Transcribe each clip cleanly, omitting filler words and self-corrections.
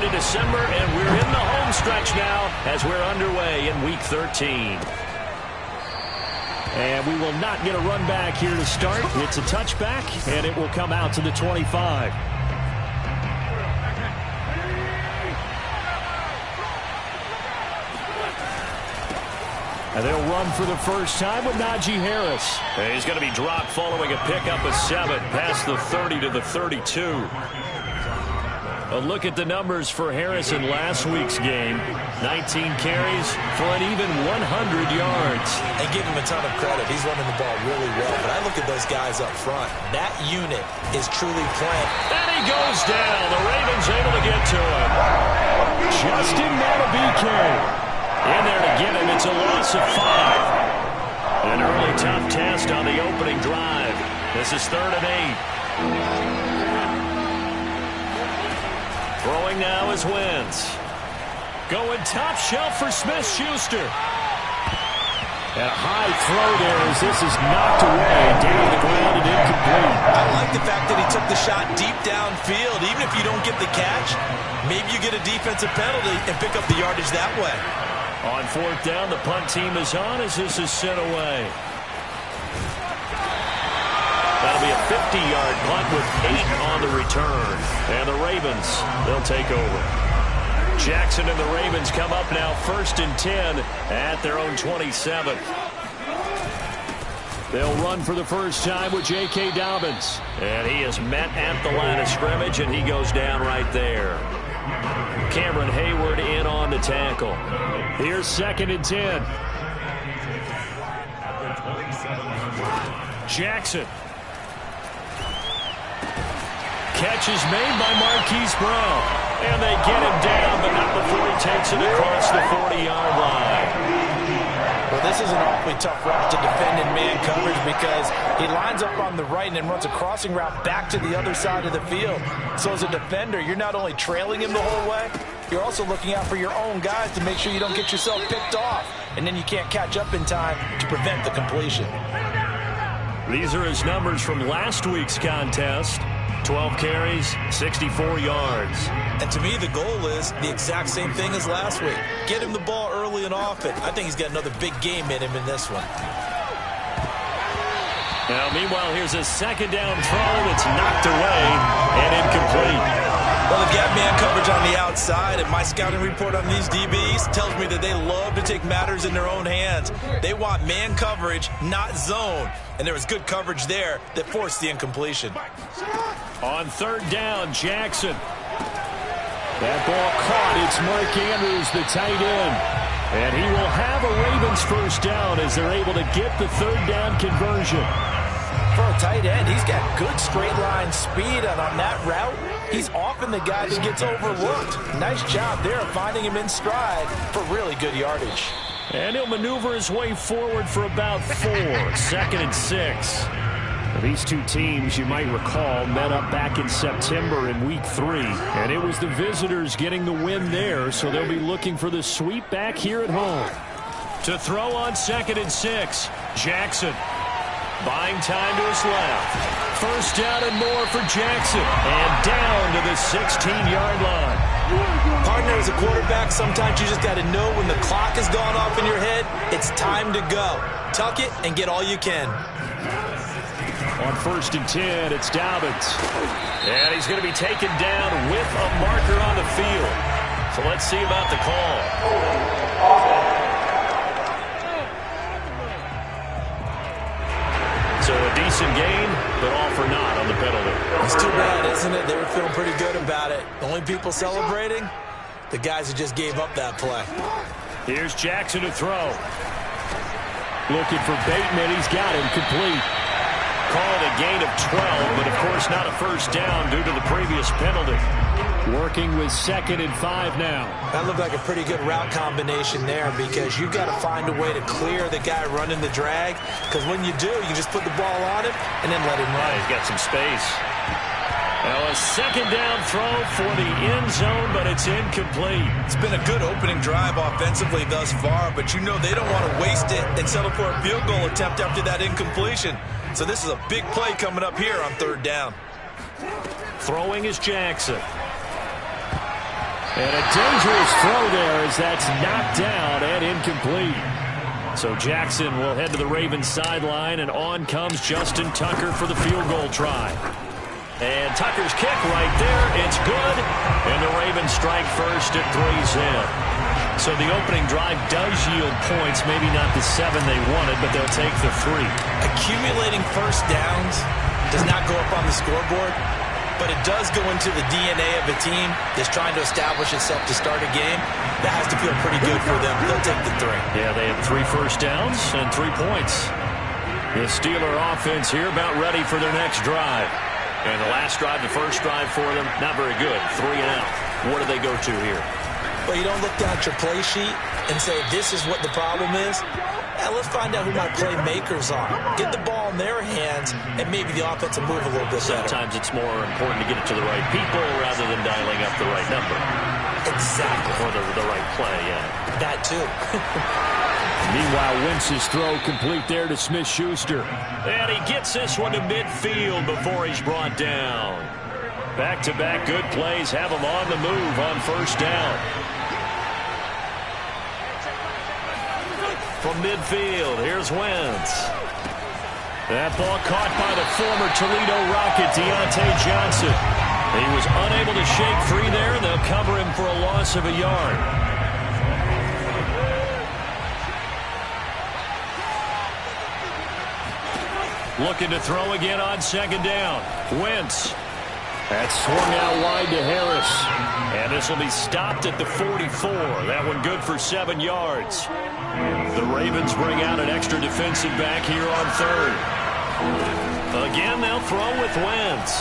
into December, and we're in the home stretch now as we're underway in Week 13. And we will not get a run back here to start. It's a touchback, and it will come out to the 25. And they'll run for the first time with Najee Harris. And he's going to be dropped following a pickup of 7 past the 30 to the 32. A look at the numbers for Harris in last week's game. 19 carries for an even 100 yards. And give him a ton of credit. He's running the ball really well. But I look at those guys up front. That unit is truly playing. And he goes down. The Ravens able to get to him. Justin Matabike in there to get him. It's a loss of 5. An early tough test on the opening drive. This is 3rd and 8. Throwing now is Wentz. Going top shelf for Smith-Schuster. And a high throw there as this is knocked away down the ground and incomplete. I like the fact that he took the shot deep downfield. Even if you don't get the catch, maybe you get a defensive penalty and pick up the yardage that way. On 4th down, the punt team is on as this is sent away. That'll be a 50-yard punt with 8 on the return. And the Ravens, they'll take over. Jackson and the Ravens come up now 1st and 10 at their own 27. They'll run for the first time with J.K. Dobbins. And he is met at the line of scrimmage, and he goes down right there. Cameron Hayward in on the tackle. Here's 2nd and 10. Jackson. Catch is made by Marquise Brown. And they get him down, but not before he takes it across the 40-yard line. Well, this is an awfully tough route to defend in man coverage because he lines up on the right and then runs a crossing route back to the other side of the field. So as a defender, you're not only trailing him the whole way, you're also looking out for your own guys to make sure you don't get yourself picked off. And then you can't catch up in time to prevent the completion. These are his numbers from last week's contest. 12 carries, 64 yards. And to me, the goal is the exact same thing as last week. Get him the ball early and often. I think he's got another big game in him in this one. Now, meanwhile, here's a 2nd down throw that's knocked away and incomplete. Well, they've got man coverage on the outside, and my scouting report on these DBs tells me that they love to take matters in their own hands. They want man coverage, not zone. And there was good coverage there that forced the incompletion. On 3rd down, Jackson. That ball caught. It's Mark Andrews, the tight end. And he will have a Ravens first down as they're able to get the 3rd down conversion. For a tight end, he's got good straight line speed, and on that route, he's often the guy that gets overlooked. Nice job there of finding him in stride for really good yardage. And he'll maneuver his way forward for about 4. 2nd and 6. These two teams, you might recall, met up back in September in Week 3. And it was the visitors getting the win there, so they'll be looking for the sweep back here at home. To throw on 2nd and 6, Jackson. Buying time to his left. First down and more for Jackson. And down to the 16-yard line. Partner, as a quarterback, sometimes you just got to know when the clock has gone off in your head, it's time to go. Tuck it and get all you can. On 1st and 10, it's Dobbins. And he's going to be taken down with a marker on the field. So let's see about the call. So a decent gain, but all for naught on the penalty. It's too bad, isn't it? They were feeling pretty good about it. The only people celebrating, the guys who just gave up that play. Here's Jackson to throw. Looking for Bateman. He's got him complete. Called a gain of 12, but of course not a first down due to the previous penalty. Working with 2nd and 5 now. That looked like a pretty good route combination there because you've got to find a way to clear the guy running the drag, because when you do, you just put the ball on him and then let him run. He's got some space. Now a 2nd down throw for the end zone, but it's incomplete. It's been a good opening drive offensively thus far, but you know they don't want to waste it and settle for a field goal attempt after that incompletion. So this is a big play coming up here on 3rd down. Throwing is Jackson. And a dangerous throw there as that's knocked down and incomplete. So Jackson will head to the Ravens sideline, and on comes Justin Tucker for the field goal try. And Tucker's kick right there. It's good. And the Ravens strike first at 3's in. So the opening drive does yield points, maybe not the 7 they wanted, but they'll take the 3. Accumulating first downs does not go up on the scoreboard, but it does go into the DNA of a team that's trying to establish itself to start a game. That has to feel pretty good for them. They'll take the 3. Yeah, they had 3 first downs and 3 points. The Steeler offense here about ready for their next drive. And the last drive, the first drive for them, not very good. 3 and out. What do they go to here? Well, you don't look down at your play sheet and say, this is what the problem is. Now, let's find out who my playmakers are. Get the ball in their hands, and maybe the offense will move a little bit better. Sometimes it's more important to get it to the right people rather than dialing up the right number. Exactly. Or the right play, yeah. That, too. Meanwhile, Wentz's throw complete there to Smith-Schuster. And he gets this one to midfield before he's brought down. Back-to-back good plays have him on the move on first down. From midfield, here's Wentz. That ball caught by the former Toledo Rocket, Deontay Johnson. He was unable to shake free there, and they'll cover him for a loss of a yard. Looking to throw again on second down. Wentz. That's swung out wide to Harris. And this will be stopped at the 44. That one good for 7 yards. The Ravens bring out an extra defensive back here on third. Again, they'll throw with Wentz.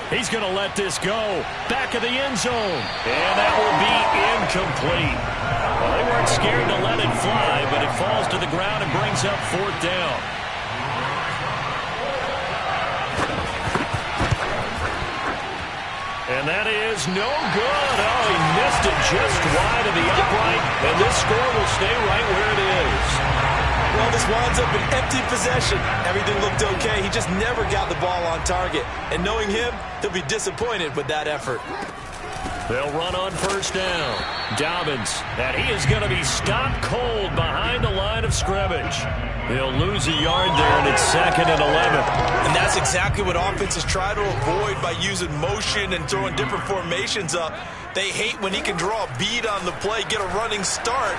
He's going to let this go. Back of the end zone. And that will be incomplete. Well, they weren't scared to let it fly, but it falls to the ground and brings up fourth down. And that is no good. Oh, he missed it just wide of the upright, and this score will stay right where it is. Well, this winds up an empty possession. Everything looked okay. He just never got the ball on target. And knowing him, he'll be disappointed with that effort. They'll run on first down. Dobbins, and he is going to be stopped cold behind the line of scrimmage. They'll lose a yard there, and it's 2nd and 11. And that's exactly what offenses try to avoid by using motion and throwing different formations up. They hate when he can draw a bead on the play, get a running start,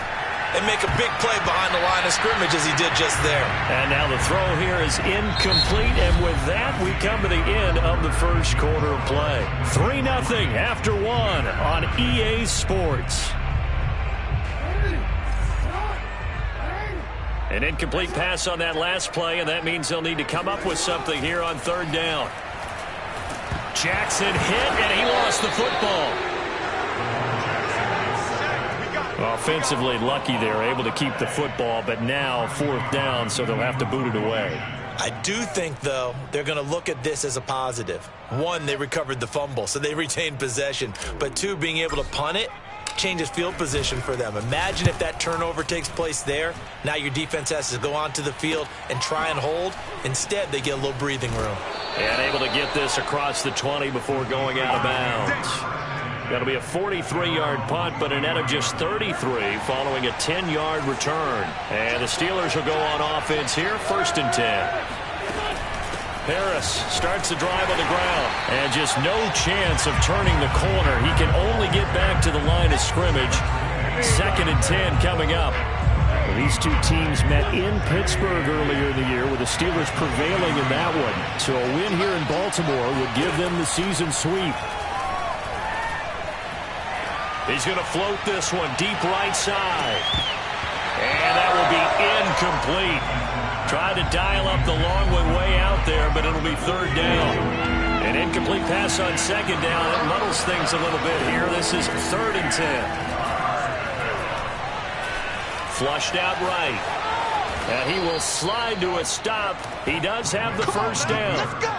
and make a big play behind the line of scrimmage as he did just there. And now the throw here is incomplete, and with that, we come to the end of the first quarter of play. 3-0 after 1 on EA Sports. An incomplete pass on that last play, and that means they'll need to come up with something here on third down. Jackson hit, and he lost the football. Offensively lucky they're able to keep the football, but now fourth down, so they'll have to boot it away. I do think, though, they're going to look at this as a positive. 1, they recovered the fumble, so they retained possession. But 2, being able to punt it changes field position for them. Imagine if that turnover takes place there. Now your defense has to go onto the field and try and hold. Instead, they get a little breathing room. And able to get this across the 20 before going out of bounds. That'll be a 43-yard punt, but a net of just 33 following a 10-yard return. And the Steelers will go on offense here, 1st and 10. Harris starts the drive on the ground, and just no chance of turning the corner. He can only get back to the line of scrimmage. 2nd and 10 coming up. These two teams met in Pittsburgh earlier in the year, with the Steelers prevailing in that one. So a win here in Baltimore would give them the season sweep. He's going to float this one deep right side. And that will be incomplete. Tried to dial up the long one way out there, but it'll be 3rd down. An incomplete pass on 2nd down. That muddles things a little bit here. This is 3rd and 10. Flushed out right. And he will slide to a stop. He does have the first down. Let's go.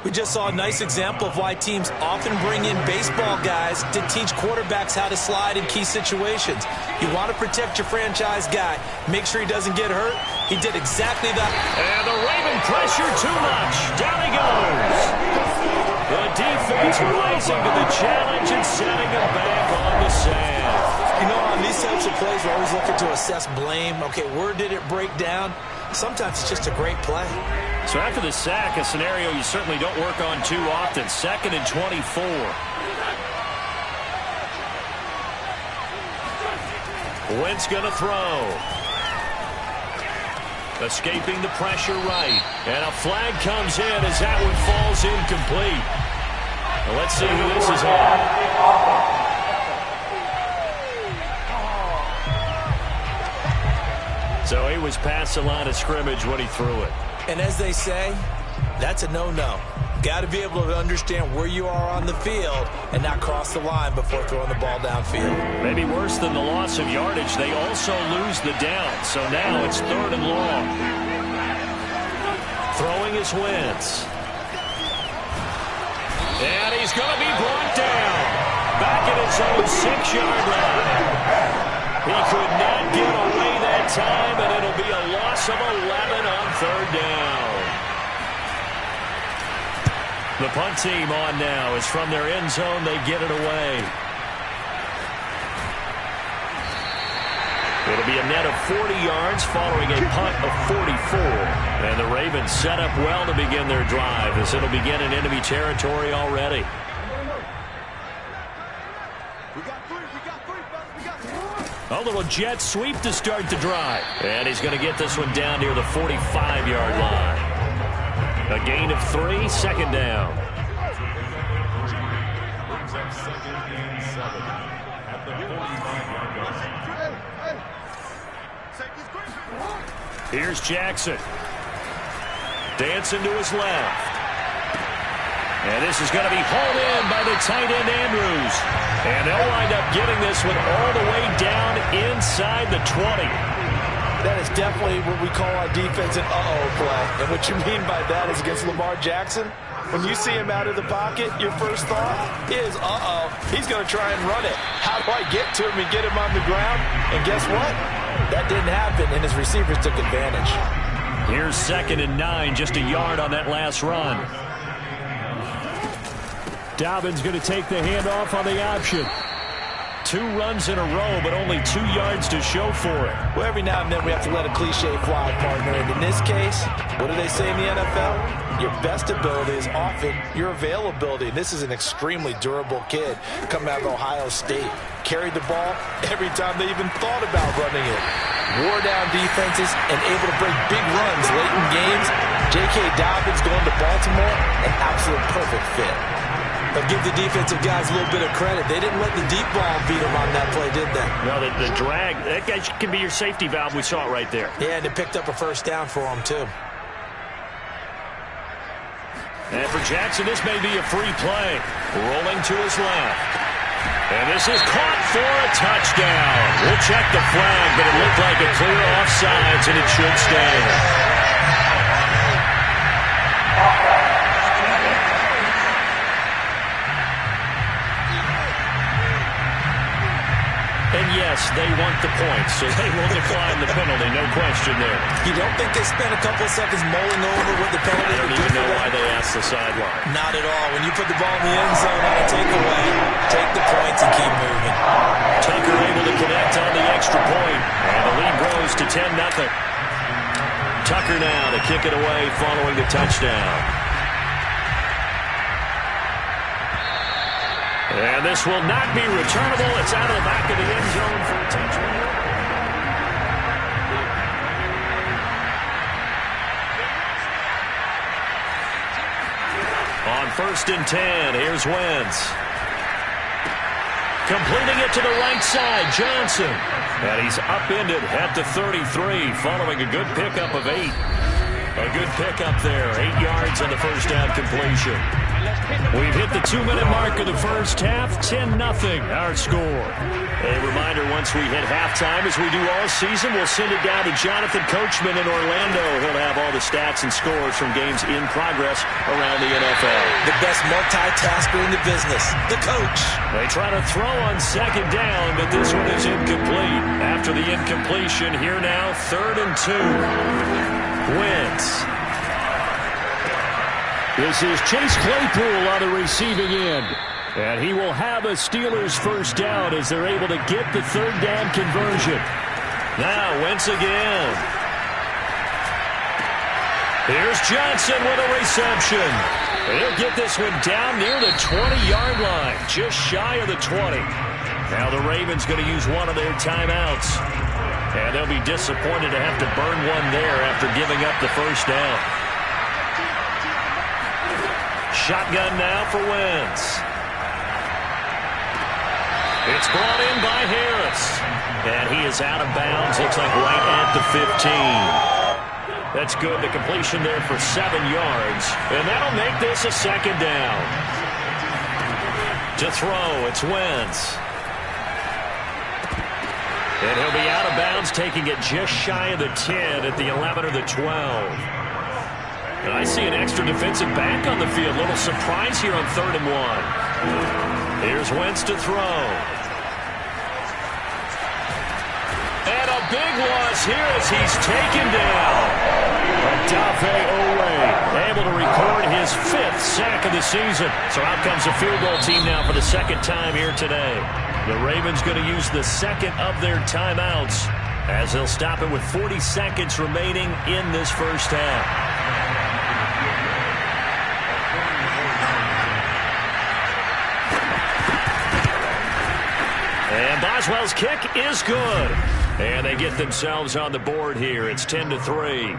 We just saw a nice example of why teams often bring in baseball guys to teach quarterbacks how to slide in key situations. You want to protect your franchise guy. Make sure he doesn't get hurt. He did exactly that. And the Raven pressure too much. Down he goes. The defense rising to the challenge and setting him back on the sand. You know, on these types of plays, we're always looking to assess blame. Okay, where did it break down? Sometimes it's just a great play. So after the sack, a scenario you certainly don't work on too often. 2nd and 24. Wentz going to throw. Escaping the pressure right. And a flag comes in as that one falls incomplete. Well, let's see who this is on. So he was past the line of scrimmage when he threw it. And as they say, that's a no-no. Got to be able to understand where you are on the field and not cross the line before throwing the ball downfield. Maybe worse than the loss of yardage, they also lose the down. So now it's 3rd and long. Throwing is Wentz. And he's going to be brought down. Back at his own 6-yard line. He could not get away that time, and it'll be a loss of 11 on 3rd down. The punt team on now is from their end zone. They get it away. It'll be a net of 40 yards following a punt of 44. And the Ravens set up well to begin their drive as it'll begin in enemy territory already. A little jet sweep to start the drive. And he's going to get this one down near the 45-yard line. A gain of 3, 2nd down. Here's Jackson. Dancing to his left. And this is going to be hauled in by the tight end Andrews. And they'll wind up getting this one all the way down inside the 20. That is definitely what we call on defense an uh-oh play. And what you mean by that is against Lamar Jackson, when you see him out of the pocket, your first thought is, uh-oh, he's going to try and run it. How do I get to him and get him on the ground? And guess what? That didn't happen, and his receivers took advantage. Here's 2nd and 9, just a yard on that last run. Dobbins going to take the handoff on the option. 2 runs in a row, but only 2 yards to show for it. Well, every now and then we have to let a cliche fly, partner. And in this case, what do they say in the NFL? Your best ability is often your availability. And this is an extremely durable kid coming out of Ohio State. Carried the ball every time they even thought about running it. Wore down defenses and able to break big runs late in games. J.K. Dobbins going to Baltimore, an absolute perfect fit. But give the defensive guys a little bit of credit. They didn't let the deep ball beat them on that play, did they? No, the drag, that guy can be your safety valve. We saw it right there. Yeah, and it picked up a first down for him, too. And for Jackson, this may be a free play. Rolling to his left. And this is caught for a touchdown. We'll check the flag, but it looked like a clear offsides, and it should stand. And yes, they want the points, so they will decline the penalty, no question there. You don't think they spent a couple of seconds mulling over what the penalty I don't even know why they asked the sideline. Not at all. When you put the ball in the end zone on a takeaway, take the points and keep moving. Tucker able to connect on the extra point, and the lead grows to 10-0. Tucker now to kick it away following the touchdown. And this will not be returnable. It's out of the back of the end zone for a touchdown. On 1st and 10, here's Wentz. Completing it to the right side, Johnson. And he's upended at the 33 following a good pickup of 8. A good pickup there, 8 yards on the first down completion. We've hit the 2-minute mark of the first half, 10-0 our score. A reminder, once we hit halftime, as we do all season, we'll send it down to Jonathan Coachman in Orlando. He'll have all the stats and scores from games in progress around the NFL. The best multitasker in the business, the coach. They try to throw on 2nd down, but this one is incomplete. After the incompletion, here now, 3rd and 2. Wentz. This is Chase Claypool on the receiving end. And he will have a Steelers first down as they're able to get the third down conversion. Now Wentz again. Here's Johnson with a reception. He'll get this one down near the 20-yard line, just shy of the 20. Now the Ravens going to use one of their timeouts. And they'll be disappointed to have to burn one there after giving up the first down. Shotgun now for Wentz. It's brought in by Harris. And he is out of bounds, looks like right at the 15. That's good. The completion there for 7 yards. And that'll make this a second down. To throw, it's Wentz. And he'll be out of bounds, taking it just shy of the 10 at the 11 or the 12. And I see an extra defensive back on the field. Little surprise here on 3rd and 1. Here's Wentz to throw. And a big loss here as he's taken down. Odafe Oweh able to record his 5th sack of the season. So out comes the field goal team now for the second time here today. The Ravens going to use the second of their timeouts as they'll stop it with 40 seconds remaining in this first half. And Boswell's kick is good. And they get themselves on the board here. It's 10-3.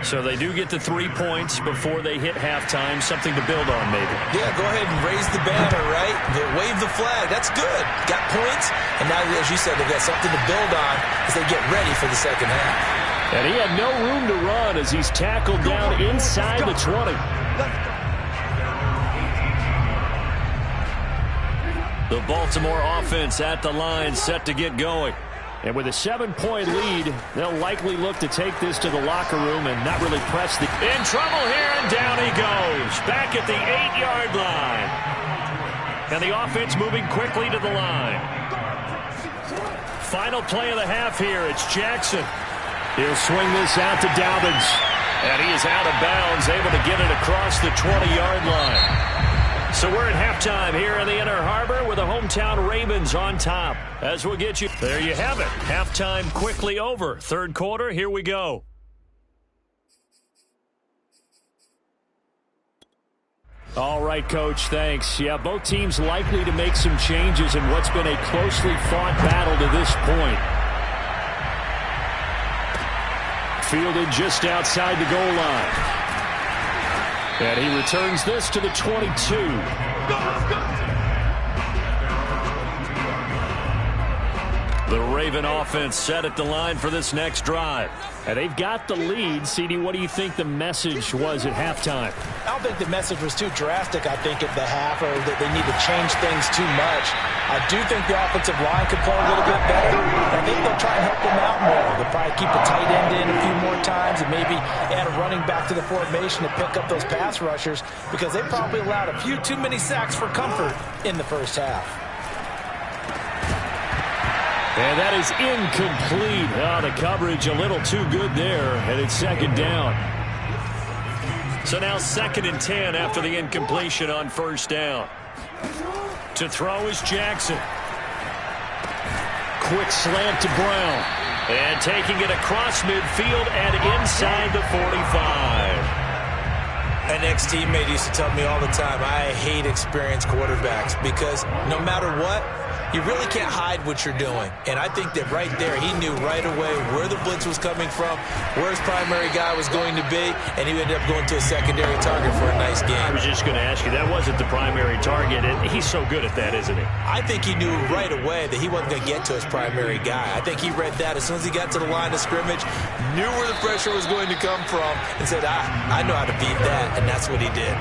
So they do get the 3 points before they hit halftime. Something to build on, maybe. Yeah, go ahead and raise the banner, right? Wave the flag. That's good. Got points. And now, as you said, they've got something to build on as they get ready for the second half. And he had no room to run as he's tackled down inside the 20. The Baltimore offense at the line, set to get going. And with a 7-point lead, they'll likely look to take this to the locker room and not really press the... In trouble here, and down he goes. Back at the 8-yard line. And the offense moving quickly to the line. Final play of the half here. It's Jackson. He'll swing this out to Dobbins. And he is out of bounds, able to get it across the 20-yard line. So we're at halftime here in the Inner Harbor with the hometown Ravens on top. As we'll get you, there you have it. Halftime quickly over. Third quarter, here we go. All right, Coach, thanks. Yeah, both teams likely to make some changes in what's been a closely fought battle to this point. Fielded just outside the goal line. And he returns this to the 22. The Raven offense set at the line for this next drive. And they've got the lead. CD, what do you think the message was at halftime? I don't think the message was too drastic, I think, at the half, or that they need to change things too much. I do think the offensive line could play a little bit better. I think they'll try and help them out more. They'll probably keep a tight end in a few more times and maybe add a running back to the formation to pick up those pass rushers, because they probably allowed a few too many sacks for comfort in the first half. And that is incomplete. Oh, the coverage a little too good there, and it's second down. So now 2nd and 10 after the incompletion on first down. To throw is Jackson. Quick slant to Brown. And taking it across midfield and inside the 45. An ex-teammate used to tell me all the time, I hate experienced quarterbacks, because no matter what, you really can't hide what you're doing. And I think that right there, he knew right away where the blitz was coming from, where his primary guy was going to be, and he ended up going to a secondary target for a nice game. I was just going to ask you, that wasn't the primary target, and he's so good at that, isn't he? I think he knew right away that he wasn't going to get to his primary guy. I think he read that as soon as he got to the line of scrimmage, knew where the pressure was going to come from, and said, I know how to beat that, and that's what he did.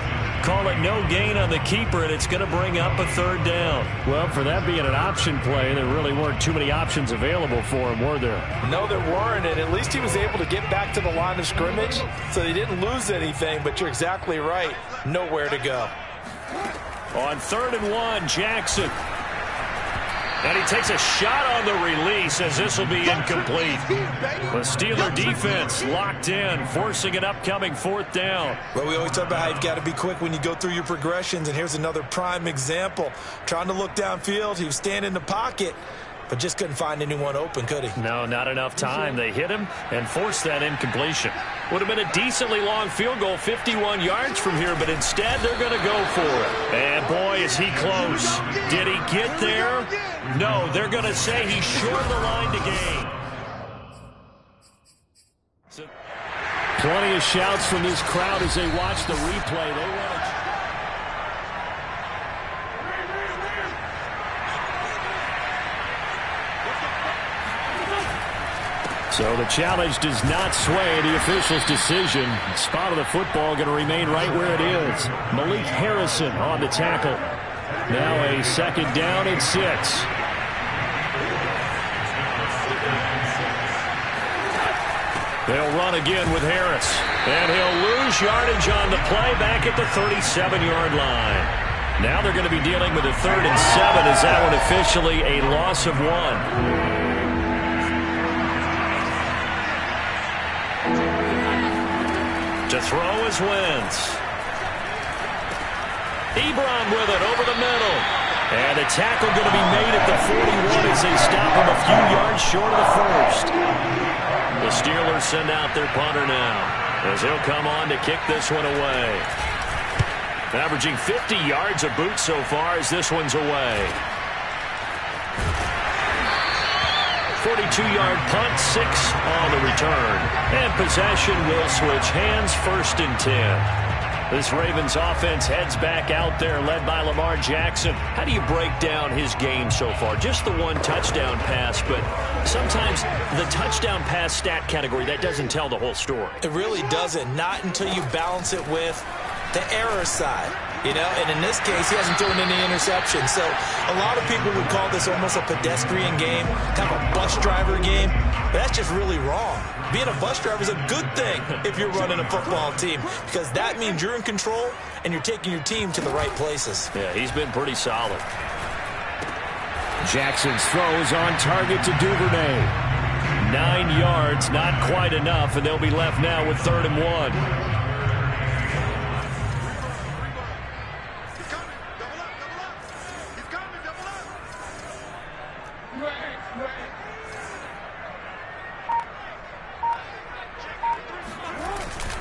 Call it no gain on the keeper, and it's going to bring up a third down. Well, for that being an option play, there really weren't too many options available for him, were there? No, there weren't, and at least he was able to get back to the line of scrimmage, so they didn't lose anything, but you're exactly right. Nowhere to go. On 3rd and 1, Jackson. And he takes a shot on the release as this will be incomplete. The Steeler defense locked in, forcing an upcoming fourth down. Well, we always talk about how you've got to be quick when you go through your progressions, and here's another prime example. Trying to look downfield, he was standing in the pocket, but just couldn't find anyone open, could he? No, not enough time. They hit him and forced that incompletion. Would have been a decently long field goal, 51 yards from here, but instead they're going to go for it. And boy, is he close. Did he get there? No, they're going to say he's short of the line to gain. So, plenty of shouts from this crowd as they watch the replay. They want to... So the challenge does not sway the official's decision. Spot of the football going to remain right where it is. Malik Harrison on the tackle. Now a second down and 6. They'll run again with Harris. And he'll lose yardage on the play back at the 37-yard line. Now they're going to be dealing with a 3rd and 7 as that one officially a loss of 1. To throw is Wentz. Ebron with it over the middle. And a tackle going to be made at the 41 as they stop him a few yards short of the first. The Steelers send out their punter now as he'll come on to kick this one away. Averaging 50 yards a boot so far as this one's away. 42-yard punt, 6 on the return. And possession will switch hands, 1st and 10. This Ravens offense heads back out there, led by Lamar Jackson. How do you break down his game so far? Just the one touchdown pass, but sometimes the touchdown pass stat category, that doesn't tell the whole story. It really doesn't, not until you balance it with the error side. You know, and in this case, he hasn't thrown any interceptions. So a lot of people would call this almost a pedestrian game, kind of a bus driver game. But that's just really wrong. Being a bus driver is a good thing if you're running a football team, because that means you're in control and you're taking your team to the right places. Yeah, he's been pretty solid. Jackson's throw is on target to Duvernay. 9 yards, not quite enough, and they'll be left now with 3rd and 1.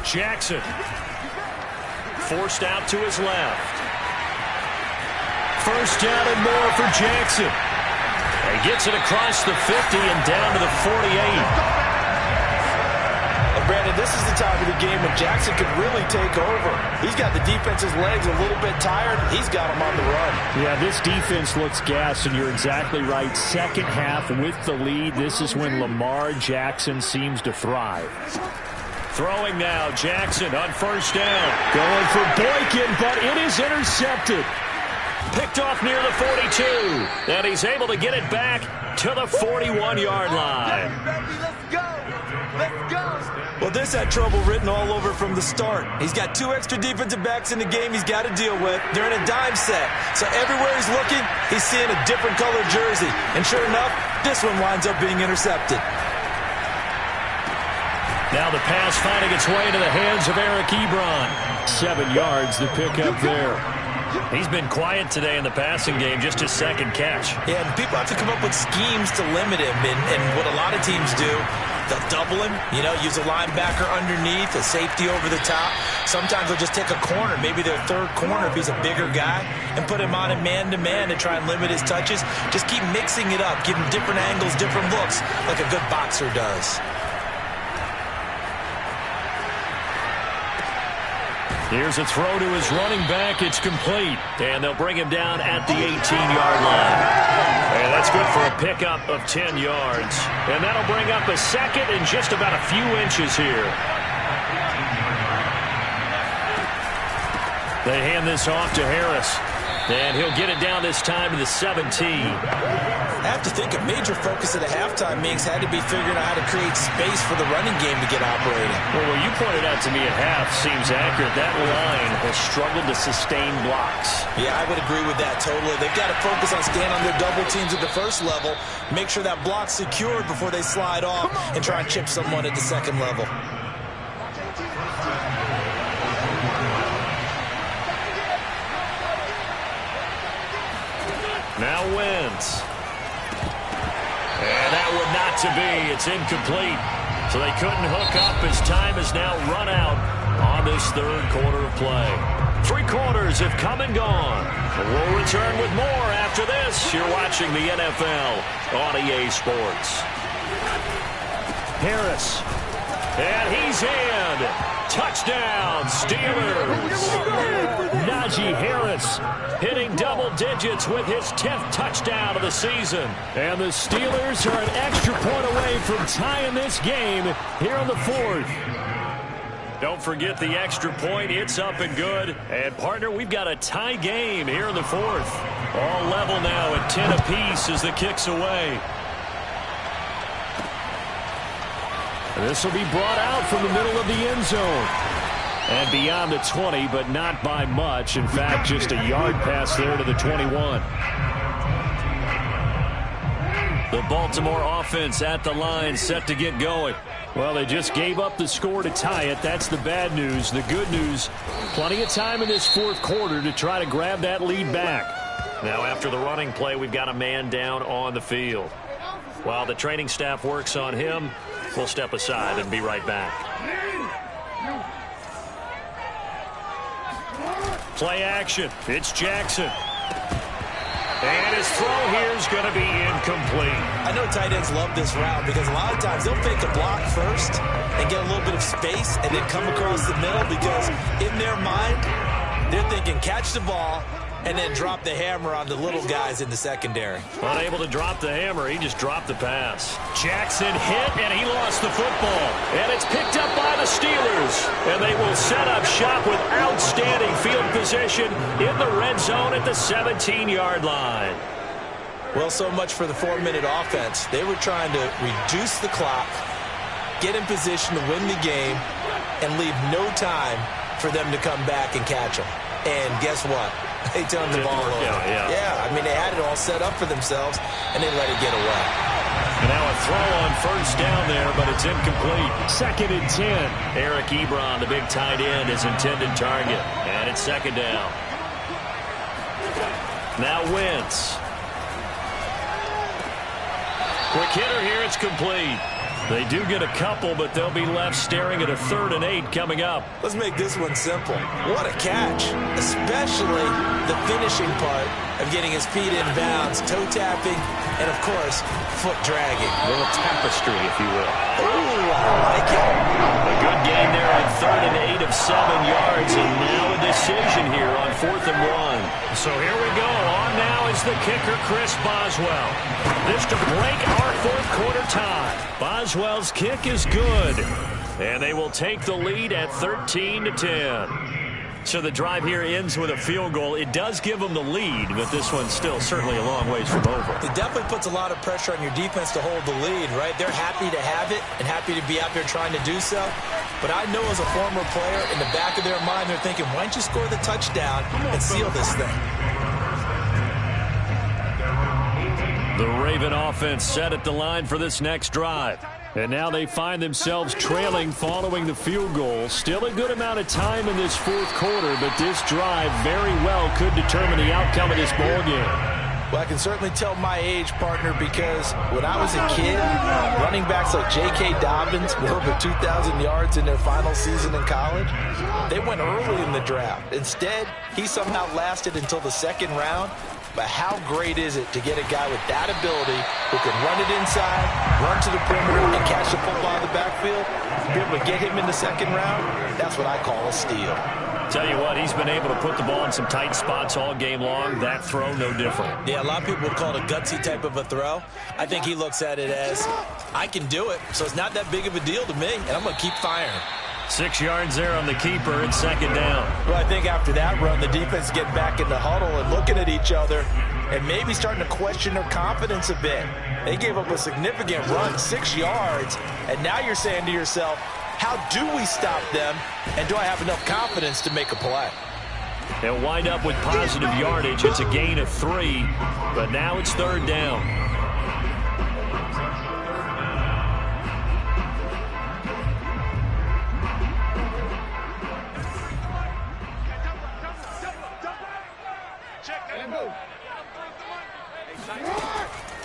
Jackson forced out to his left. 1st down and more for Jackson. He gets it across the 50 and down to the 48. And Brandon, this is the time of the game when Jackson could really take over. He's got the defense's legs a little bit tired. He's got them on the run. Yeah, this defense looks gassed, and you're exactly right. Second half with the lead, this is when Lamar Jackson seems to thrive. Throwing now, Jackson on 1st down. Going for Boykin, but it is intercepted. Picked off near the 42. And he's able to get it back to the 41-yard line. Let's go. Let's go. Well, this had trouble written all over from the start. He's got 2 extra defensive backs in the game he's got to deal with. They're in a dime set. So everywhere he's looking, he's seeing a different colored jersey. And sure enough, this one winds up being intercepted. Now the pass finding its way into the hands of Eric Ebron. 7 yards, the pickup there. He's been quiet today in the passing game, just his 2nd catch. Yeah, and people have to come up with schemes to limit him. And what a lot of teams do, they'll double him, you know, use a linebacker underneath, a safety over the top. Sometimes they'll just take a corner, maybe their 3rd corner if he's a bigger guy, and put him on a man-to-man to try and limit his touches. Just keep mixing it up, give him different angles, different looks, like a good boxer does. Here's a throw to his running back. It's complete. And they'll bring him down at the 18-yard line. And that's good for a pickup of 10 yards. And that'll bring up a 2nd and just about a few inches here. They hand this off to Harris. And he'll get it down this time to the 17. I have to think a major focus at the halftime, Minks, had to be figuring out how to create space for the running game to get operating. Well, what you pointed out to me at half seems accurate. That line has struggled to sustain blocks. Yeah, I would agree with that totally. They've got to focus on staying on their double teams at the first level, make sure that block's secured before they slide off, and try and chip someone at the second level. Now Wentz. And that would not to be. It's incomplete. So they couldn't hook up as time has now run out on this third quarter of play. 3 quarters have come and gone. We'll return with more after this. You're watching the NFL on EA Sports. Harris. And he's in. Touchdown, Steelers. Najee Harris hitting double digits with his 10th touchdown of the season. And the Steelers are an extra point away from tying this game here in the 4th. Don't forget the extra point. It's up and good. And, partner, we've got a tie game here in the 4th. All level now at 10 apiece as the kick's away. This will be brought out from the middle of the end zone. And beyond the 20, but not by much. In fact, just a yard pass there to the 21. The Baltimore offense at the line, set to get going. Well, they just gave up the score to tie it. That's the bad news. The good news, plenty of time in this 4th quarter to try to grab that lead back. Now, after the running play, we've got a man down on the field. While the training staff works on him, we'll step aside and be right back. Play action. It's Jackson. And his throw here is going to be incomplete. I know tight ends love this route because a lot of times they'll fake a block first and get a little bit of space and then come across the middle because in their mind, they're thinking catch the ball and then drop the hammer on the little guys in the secondary. Unable to drop the hammer, he just dropped the pass. Jackson hit, and he lost the football. And it's picked up by the Steelers. And they will set up shop with outstanding field position in the red zone at the 17-yard line. Well, so much for the 4-minute offense. They were trying to reduce the clock, get in position to win the game, and leave no time for them to come back and catch them. And guess what? They turned the ball over. Yeah, I mean, they had it all set up for themselves, and they let it get away. And now a throw on first down there, but it's incomplete. 2nd and 10. Eric Ebron, the big tight end, is intended target. And it's 2nd down. Now Wentz. Quick hitter here, it's complete. They do get a couple, but they'll be left staring at a 3rd and 8 coming up. Let's make this one simple. What a catch, especially the finishing part of getting his feet in bounds, toe tapping, and, of course, foot dragging. A little tapestry, if you will. Oh, I like it. A good gain there on 3rd and 8 of 7 yards, and now a decision here on 4th and 1. So here we go. On now is the kicker, Chris Boswell. This to break our 4th quarter tie. Boswell's kick is good, and they will take the lead at 13-10. So the drive here ends with a field goal. It does give them the lead, but this one's still certainly a long ways from over. It definitely puts a lot of pressure on your defense to hold the lead, right? They're happy to have it and happy to be out there trying to do so. But I know as a former player, in the back of their mind, they're thinking, why don't you score the touchdown and seal this thing? The Raven offense set at the line for this next drive. And now they find themselves trailing following the field goal. Still a good amount of time in this 4th quarter, but this drive very well could determine the outcome of this ball game. Well, I can certainly tell my age, partner, because when I was a kid, running backs like J.K. Dobbins with over 2,000 yards in their final season in college, they went early in the draft. Instead, he somehow lasted until the 2nd round. But how great is it to get a guy with that ability who can run it inside, run to the perimeter, and catch the football in the backfield? To be able to get him in the 2nd round, that's what I call a steal. Tell you what, he's been able to put the ball in some tight spots all game long. That throw, no different. Yeah, a lot of people would call it a gutsy type of a throw. I think he looks at it as, I can do it, so it's not that big of a deal to me, and I'm going to keep firing. 6 yards there on the keeper and second down. Well, I think after that run, the defense getting back in the huddle and looking at each other and maybe starting to question their confidence a bit. They gave up a significant run, 6 yards, and now you're saying to yourself, how do we stop them, and do I have enough confidence to make a play? They'll wind up with positive yardage. It's a gain of 3, but now it's third down.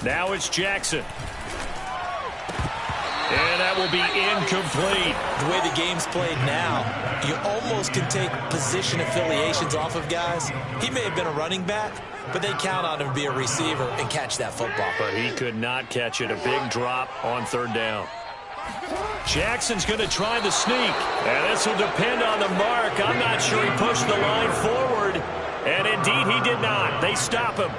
Now it's Jackson. And that will be incomplete. The way the game's played now, you almost can take position affiliations off of guys. He may have been a running back, but they count on him to be a receiver and catch that football. But he could not catch it. A big drop on third down. Jackson's going to try the sneak. And this will depend on the mark. I'm not sure he pushed the line forward. And indeed, he did not. They stop him.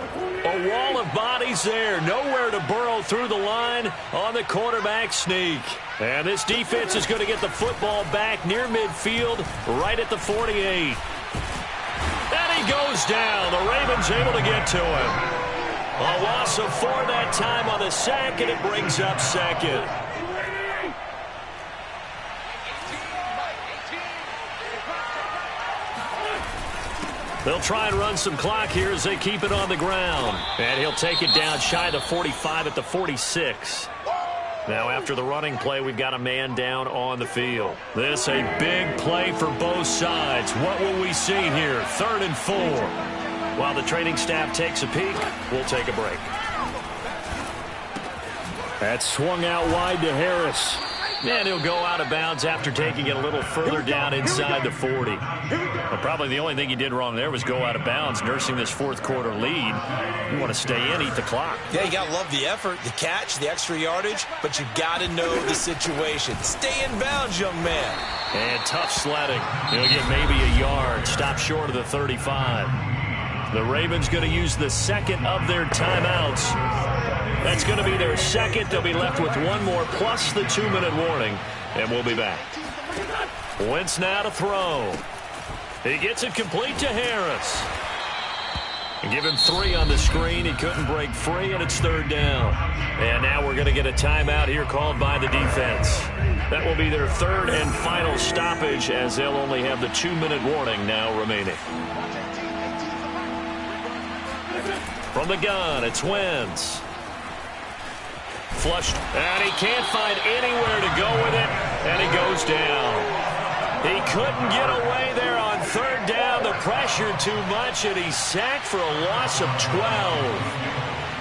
A wall of bodies there. Nowhere to burrow through the line on the quarterback sneak. And this defense is going to get the football back near midfield, right at the 48. And he goes down. The Ravens able to get to him. A loss of 4 that time on the sack, and it brings up second. They'll try and run some clock here as they keep it on the ground. And he'll take it down shy of the 45 at the 46. Now after the running play, we've got a man down on the field. This a big play for both sides. What will we see here? 3rd and 4. While the training staff takes a peek, we'll take a break. That swung out wide to Harris. And he'll go out of bounds after taking it a little further down inside the 40. But probably the only thing he did wrong there was go out of bounds, nursing this fourth quarter lead. You want to stay in, eat the clock. Yeah, you got to love the effort, the catch, the extra yardage, but you got to know the situation. Stay in bounds, young man. And tough sledding. He'll get maybe a yard. Stop short of the 35. The Ravens going to use the second of their timeouts. That's going to be their second. They'll be left with one more plus the 2-minute warning, and we'll be back. Wentz now to throw. He gets it complete to Harris. And give him 3 on the screen. He couldn't break free, and it's third down. And now we're going to get a timeout here called by the defense. That will be their third and final stoppage, as they'll only have the 2-minute warning now remaining. From the gun, it's Wentz. Flushed, and he can't find anywhere to go with it, and he goes down. He couldn't get away there on third down. The pressure too much, and he's sacked for a loss of 12.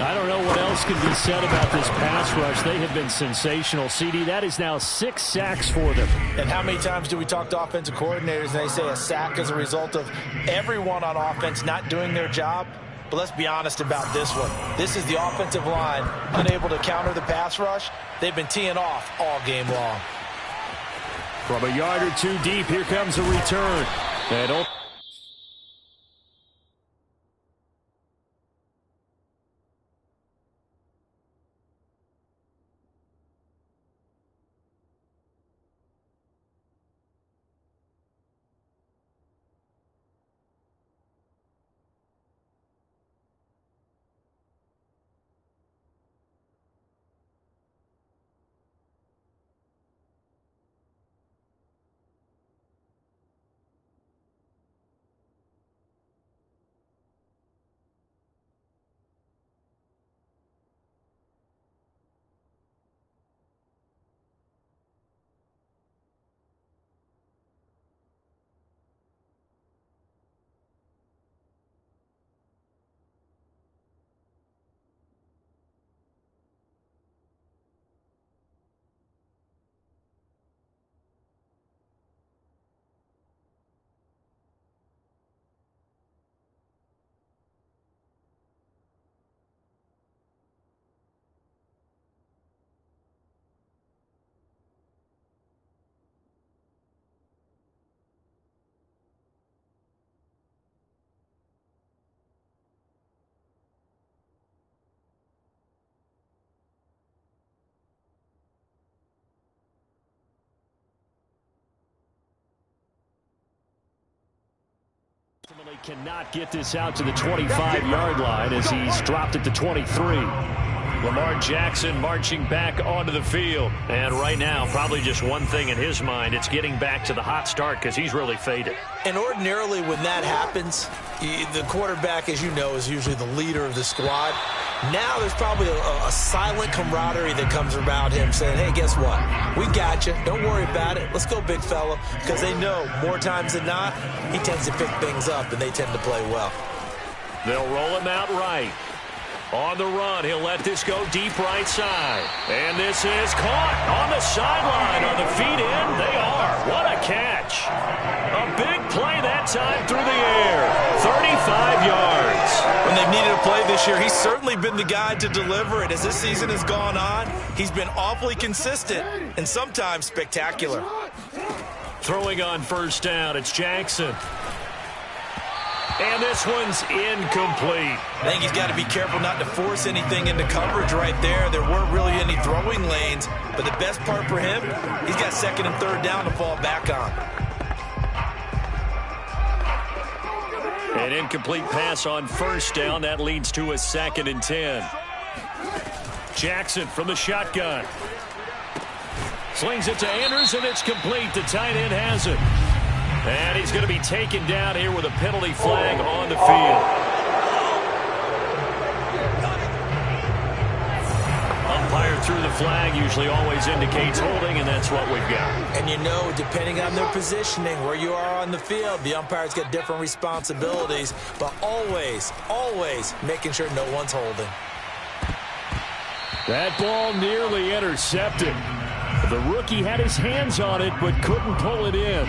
I don't know what else can be said about this pass rush. They have been sensational, CD. That is now 6 sacks for them. And how many times do we talk to offensive coordinators and they say a sack is a result of everyone on offense not doing their job? But let's be honest about this one. This is the offensive line unable to counter the pass rush. They've been teeing off all game long. From a yard or 2 deep, here comes a return. And Ultimately cannot get this out to the 25-yard line as he's dropped at the 23. Lamar Jackson marching back onto the field. And right now, probably just one thing in his mind. It's getting back to the hot start because he's really faded. And ordinarily when that happens, the quarterback, as you know, is usually the leader of the squad. Now there's probably a silent camaraderie that comes around him saying, hey, guess what? We got you. Don't worry about it. Let's go, big fella. Because they know more times than not, he tends to pick things up, and they tend to play well. They'll roll him out right. On the run, he'll let this go deep right side. And this is caught on the sideline. Are the feet in? They are. What a catch. A big play that time through the air. 35 yards. When they've needed a play this year, he's certainly been the guy to deliver it. As this season has gone on, he's been awfully consistent and sometimes spectacular. Throwing on first down, it's Jackson. And this one's incomplete. I think he's got to be careful not to force anything into coverage right there. There weren't really any throwing lanes, but the best part for him, he's got second and third down to fall back on. An incomplete pass on first down. That leads to a 2nd and 10. Jackson from the shotgun. Slings it to Andrews, and it's complete. The tight end has it. And he's going to be taken down here with a penalty flag on the field. Umpire threw the flag, usually always indicates holding, and that's what we've got. And you know, depending on their positioning, where you are on the field, the umpires get different responsibilities, but always, always making sure no one's holding. That ball nearly intercepted. The rookie had his hands on it, but couldn't pull it in.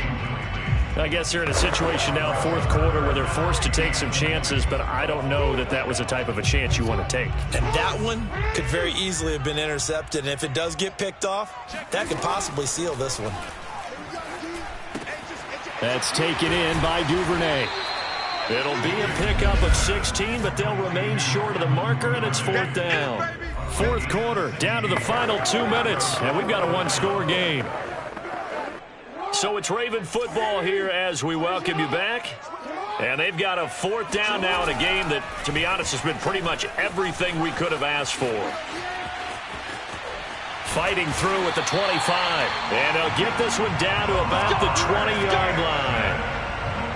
I guess they're in a situation now, fourth quarter, where they're forced to take some chances, but I don't know that that was the type of a chance you want to take. And that one could very easily have been intercepted, and if it does get picked off, that could possibly seal this one. That's taken in by Duvernay. It'll be a pickup of 16, but they'll remain short of the marker, and it's 4th down. Fourth quarter, down to the final 2 minutes, and we've got a one-score game. So it's Raven football here as we welcome you back. And they've got a 4th down now in a game that, to be honest, has been pretty much everything we could have asked for. Fighting through at the 25. And they'll get this one down to about the 20-yard line.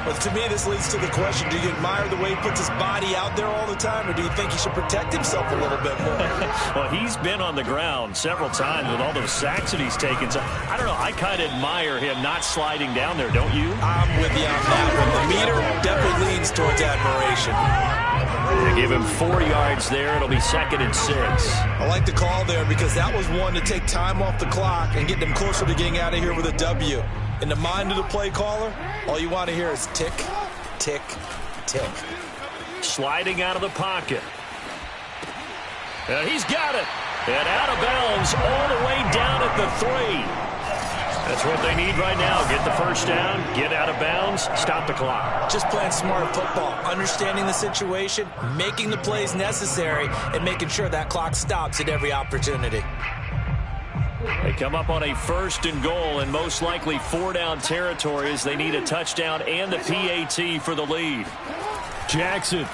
Well, to me, this leads to the question, do you admire the way he puts his body out there all the time, or do you think he should protect himself a little bit more? Well, he's been on the ground several times with all those sacks that he's taken. So, I don't know, I kind of admire him not sliding down there, don't you? I'm with you on that one. The meter definitely leans towards admiration. They give him 4 yards there. It'll be 2nd and 6. I like the call there because that was one to take time off the clock and get them closer to getting out of here with a W. In the mind of the play caller, all you want to hear is tick, tick, tick. Sliding out of the pocket. And he's got it. And out of bounds all the way down at the 3. That's what they need right now. Get the first down, get out of bounds, stop the clock. Just playing smart football, understanding the situation, making the plays necessary, and making sure that clock stops at every opportunity. They come up on a 1st and goal and most likely 4-down territory as they need a touchdown and the PAT for the lead. Jackson.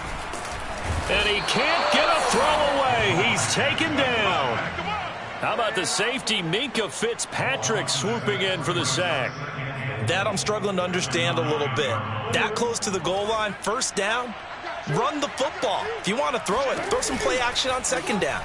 And he can't get a throw away. He's taken down. How about the safety, Minka Fitzpatrick, swooping in for the sack? That I'm struggling to understand a little bit. That close to the goal line, first down, run the football. If you want to throw it, throw some play action on 2nd down.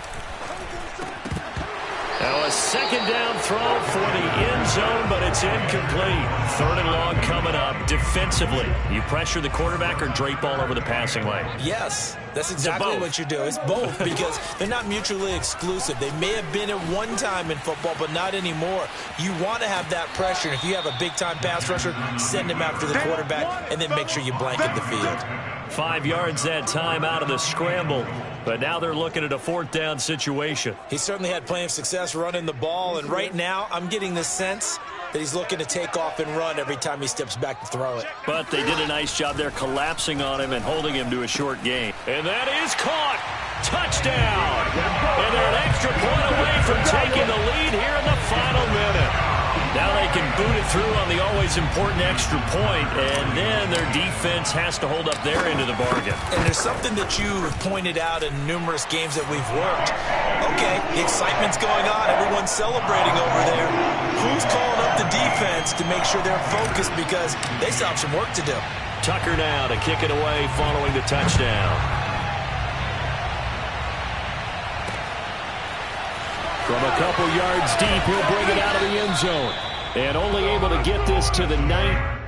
Now a 2nd down throw for the end zone, but it's incomplete. 3rd and long coming up. Defensively, you pressure the quarterback or drape all over the passing lane? Yes, that's exactly what you do. It's both because they're not mutually exclusive. They may have been at one time in football, but not anymore. You want to have that pressure. And if you have a big-time pass rusher, send him after the quarterback and then make sure you blanket the field. 5 yards that time out of the scramble. But now they're looking at a 4th down situation. He certainly had plenty of success running the ball, and right now I'm getting the sense that he's looking to take off and run every time he steps back to throw it. But they did a nice job there collapsing on him and holding him to a short gain. And that is caught. Touchdown. And they're an extra point away from taking the lead here in the final minute. Now they can boot it through on the always important extra point, and then their defense has to hold up their end of the bargain. And there's something that you've pointed out in numerous games that we've worked. Okay, the excitement's going on. Everyone's celebrating over there. Who's calling up the defense to make sure they're focused, because they still have some work to do. Tucker now to kick it away following the touchdown. From a couple yards deep, he'll bring it out of the end zone. And only able to get this to the 9.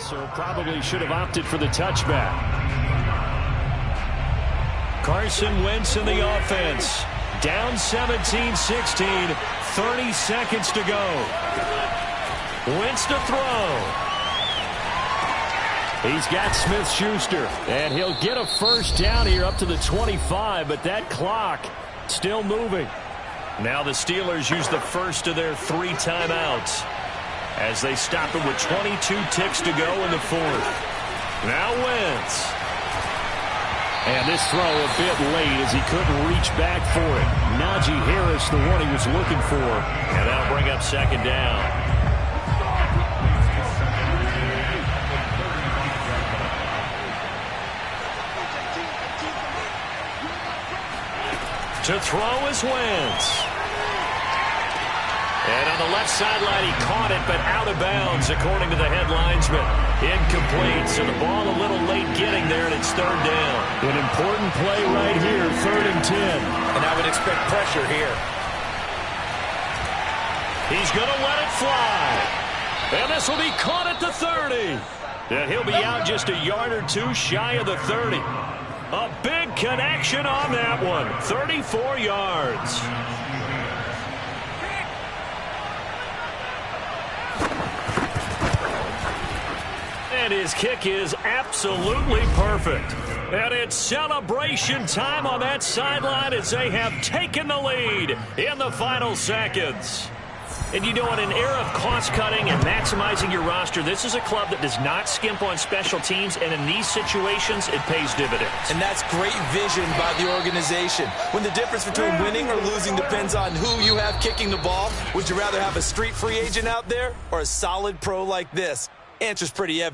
So probably should have opted for the touchback. Carson Wentz in the offense. Down 17-16. 30 seconds to go. Wentz to throw. He's got Smith-Schuster. And he'll get a first down here up to the 25, but that clock still moving. Now the Steelers use the first of their 3 timeouts as they stop it with 22 ticks to go in the 4th. Now Wentz. And this throw a bit late as he couldn't reach back for it. Najee Harris, the one he was looking for. And that'll bring up 2nd down. To throw is Wentz. And on the left sideline, he caught it, but out of bounds, according to the head linesman. Incomplete, so the ball a little late getting there, and it's 3rd down. An important play right here, 3rd and 10. And I would expect pressure here. He's going to let it fly. And this will be caught at the 30. And he'll be out just a yard or 2 shy of the 30. A big connection on that one, 34 yards. And his kick is absolutely perfect. And it's celebration time on that sideline as they have taken the lead in the final seconds. And you know, in an era of cost-cutting and maximizing your roster, this is a club that does not skimp on special teams, and in these situations, it pays dividends. And that's great vision by the organization. When the difference between winning or losing depends on who you have kicking the ball, would you rather have a street free agent out there or a solid pro like this? Answer's pretty evident.